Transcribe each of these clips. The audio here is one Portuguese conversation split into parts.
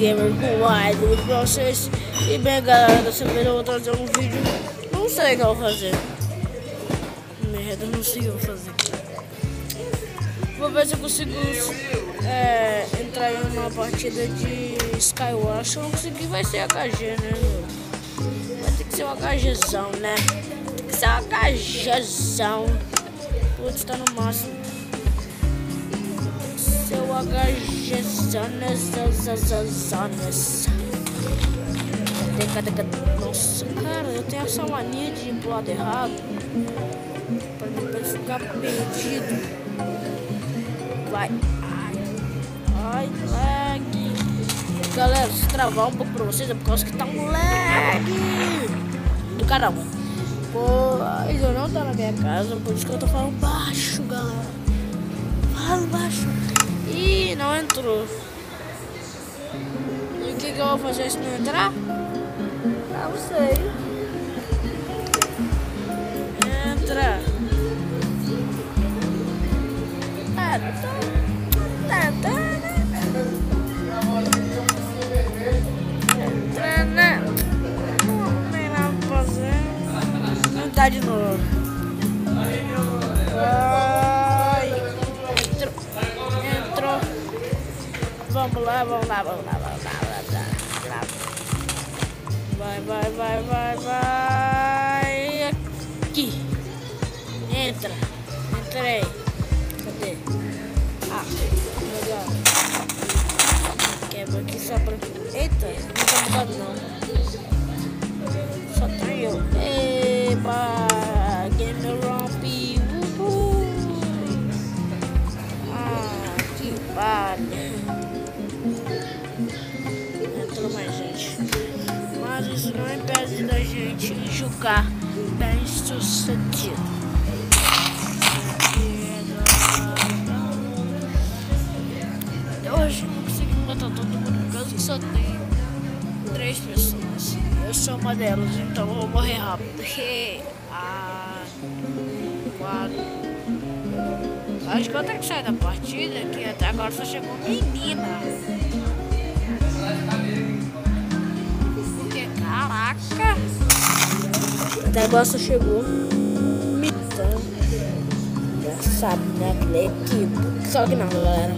Gamer com mais vídeo pra vocês. E bem, galera, dessa vez eu vou trazer um vídeo. Não sei o que eu vou fazer. Merda, não sei o que eu vou fazer. Vou ver se eu consigo entrar em uma partida de Skywars. Se eu não conseguir, vai ser HG, né, meu? Vai ter que ser um HGzão, né? Tem que ser um HGzão. Putz, tá no máximo. Seu HG-zonas. Nossa, cara, eu tenho essa mania de ir pro lado errado pra depois ficar perdido. Vai. Ai, lag. Galera, se travar um pouco pra vocês é por causa que tá um lag do caramba. Pois eu não tô na minha casa, por isso que eu tô falando baixo, galera. Falo baixo. Ih, não entrou. E o que eu vou fazer se não entrar? Não sei. Entra. Entra, né? Não tem nada pra fazer. Não tá de novo. Vamos lá. Vai. Aqui. Entrei. Cadê? Ah, legal. Quebra aqui só pra... Eita, não tá mudado não. Só tá eu. Eba, Game Romp. Que barulho. Mais gente, mas isso não impede da gente jogar bem sucedido. Hoje não consegui botar todo mundo por causa que só tem 3 pessoas. Eu sou uma delas, então eu vou morrer rápido. 4. Acho que eu tenho que sair da partida, que até agora só chegou menina. Caraca! Até agora só chegou mitando. Já sabe, né? Equipe. Só que não, galera.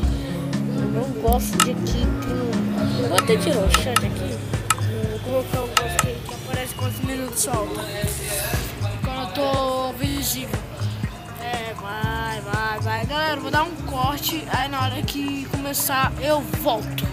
Eu não gosto de equipe. Não. Vou até tirar o chat aqui. Vou colocar o gosto que aparece quantos minutos solta. Quando eu tô visível. Vai. Galera, vou dar um corte. Aí na hora que começar, eu volto.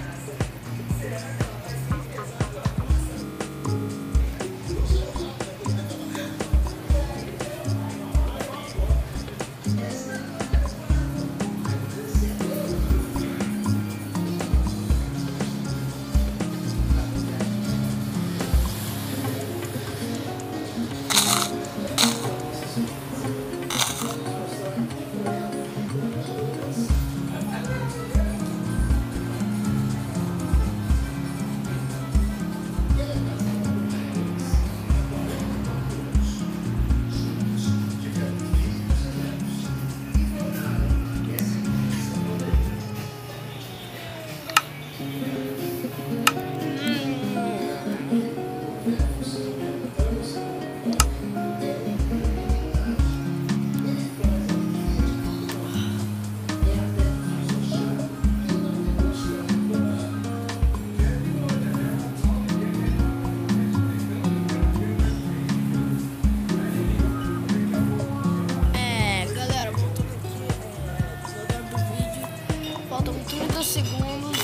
segundos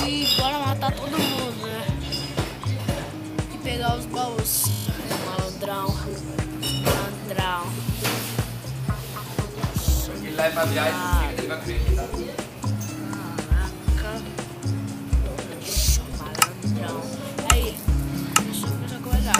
e bora matar todo mundo, né? E pegar os baús. Malandrão. Ele vai pra viagem, ele vai acreditar. Caraca. Malandrão. Aí, deixa eu começar a coisa.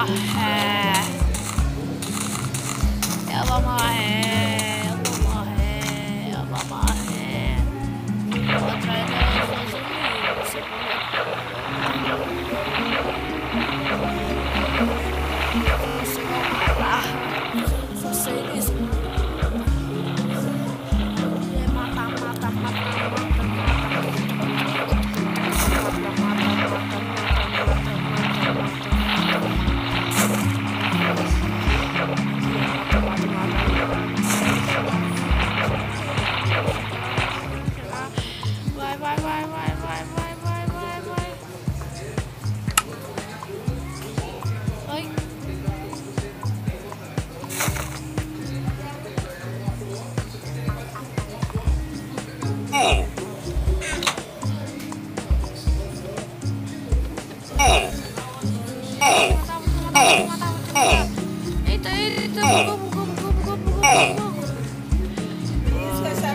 morrer. Eu vou morrer. Eu vou morrer. Eu vou morrer. Eu vou atrás dela e fazer você vai matar. Só sei disso.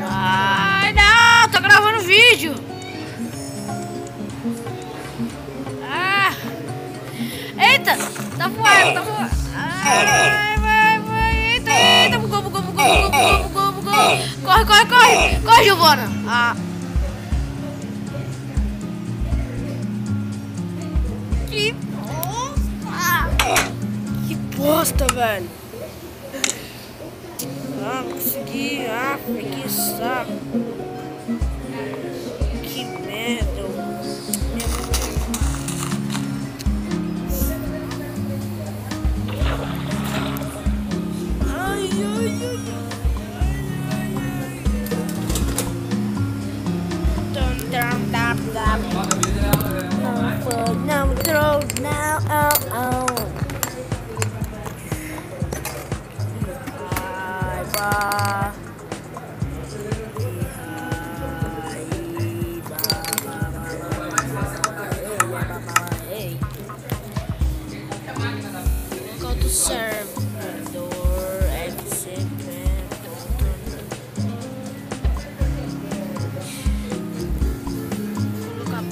Ai, não, tô gravando vídeo. Ah. Eita, tá voando, tá voando. Vai. Eita, bugou. Corre, Giovana. Ah. Que bosta, velho. Ah, não consegui. Ah, que saco. Que merda. Ai. Não, go to servidor colocar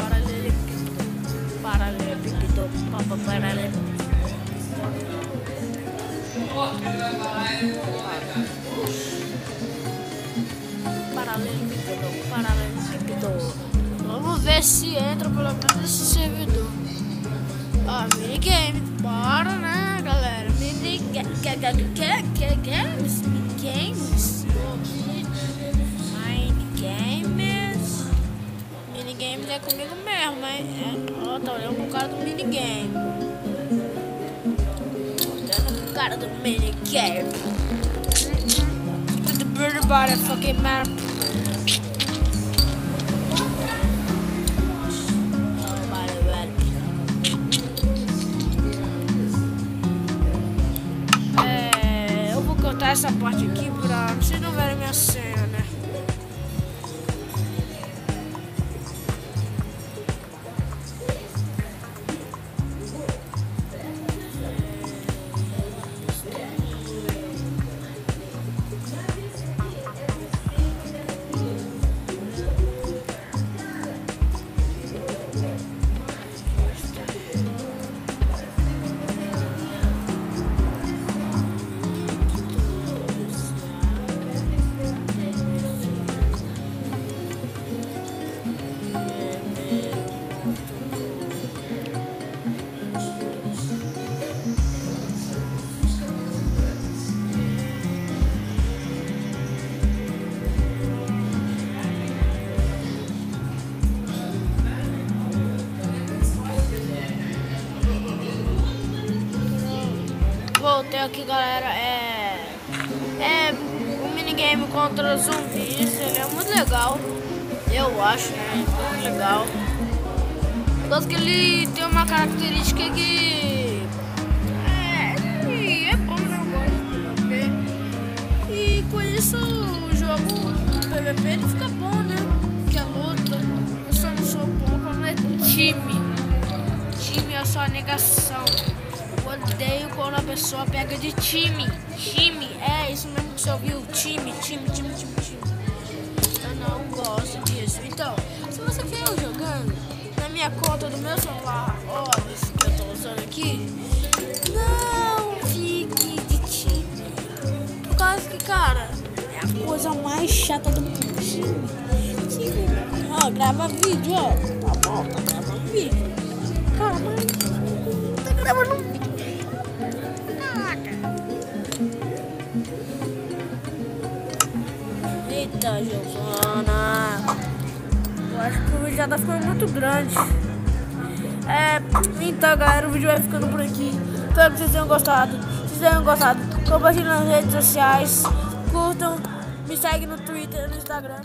paralelepípedo, paralelepípedo. Vamos ver se entra pelo menos nesse servidor. Ó, minigame, bora, né, galera? Minigames. Minigames é comigo mesmo, mas ó, tá olhando pro cara do minigame. Olhando pro cara do minigame. The bird about it, fucking man. Eu vou cortar essa parte aqui pra vocês não verem minha cena, né? Voltei aqui, galera. O minigame contra zumbis. Ele é muito legal, eu acho, né? Muito legal. Tanto que ele tem uma característica que é bom, né? Eu gosto de ver. E com isso o jogo o PVP ele fica bom, né? Que a luta. Eu só não sou bom como é time. Time é só negação. Odeio quando a pessoa pega de time. Time, é isso mesmo que você ouviu. Time. Eu não gosto disso. Então, se você vier jogando na minha conta do meu celular, ó, esse que eu tô usando aqui, não TikTok, cara, é a coisa mais chata do mundo. Ó, grava vídeo, ó. Tá bom, tá gravando vídeo. Cara, mas não tá gravando vídeo. Caraca. Eita, Giovana. Eu acho que o vídeo já tá ficando muito grande. Então, galera, o vídeo vai ficando por aqui. Espero que vocês tenham gostado. Se vocês tenham gostado, compartilhem nas redes sociais. Curtam, me seguem no Twitter e no Instagram.